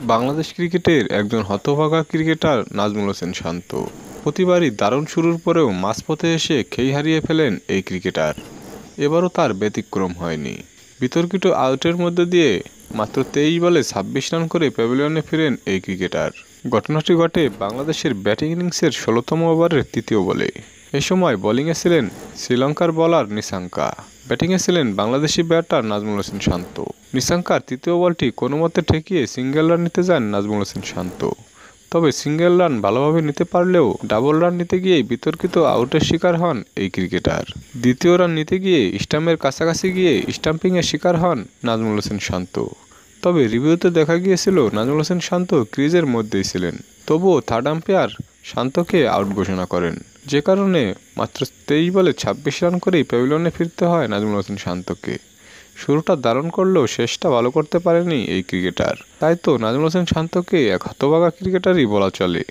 বাংলাদেশ ক্রিকেটের একজন হতভাগা ক্রিকেটার নাজমুল হোসেন শান্ত। প্রতিবারই দারুণ শুরুর পরেও মাঝপথে এসে খেই হারিয়ে ফেলেন এই ক্রিকেটার। এবারও তার ব্যতিক্রম হয়নি। বিতর্কিত আউটের মধ্য দিয়ে মাত্র 23 বলে 26 রান করে প্যাভিলিয়নে ফিরেন এই ক্রিকেটার। ঘটনাটি ঘটে বাংলাদেশের ব্যাটিং ইনিংসের 16তম ওভারের তৃতীয় বলে। এ সময় বোলিংয়ে ছিলেন শ্রীলঙ্কার বোলার নিসাঙ্কা, ব্যাটিংয়ে ছিলেন বাংলাদেশি ব্যাটার নাজমুল হোসেন শান্ত। নিসাঙ্কার তৃতীয় বলটি কোনোমতে ঠেকিয়ে সিঙ্গেল রান নিতে যান নাজমুল হোসেন শান্ত। তবে সিঙ্গেল রান ভালোভাবে নিতে পারলেও ডাবল রান নিতে গিয়ে বিতর্কিত আউটের শিকার হন এই ক্রিকেটার। দ্বিতীয় রান নিতে গিয়ে স্টাম্পের কাছাকাছি গিয়ে স্টাম্পিংয়ের শিকার হন নাজমুল হোসেন শান্ত। তবে রিভিউতে দেখা গিয়েছিল নাজমুল হোসেন শান্ত ক্রিজের মধ্যেই ছিলেন। তবুও থার্ড আম্পায়ার শান্তকে আউট ঘোষণা করেন, যে কারণে মাত্র 23 বলে 26 রান করেই প্যাভিলিয়নে ফিরতে হয় নাজমুল হোসেন শান্তকে। শুরুটা দারুণ করলেও শেষটা ভালো করতে পারেনি এই ক্রিকেটার। তাই তো নাজমুল হোসেন শান্তকে এক হতভাগা ক্রিকেটারই বলা চলে।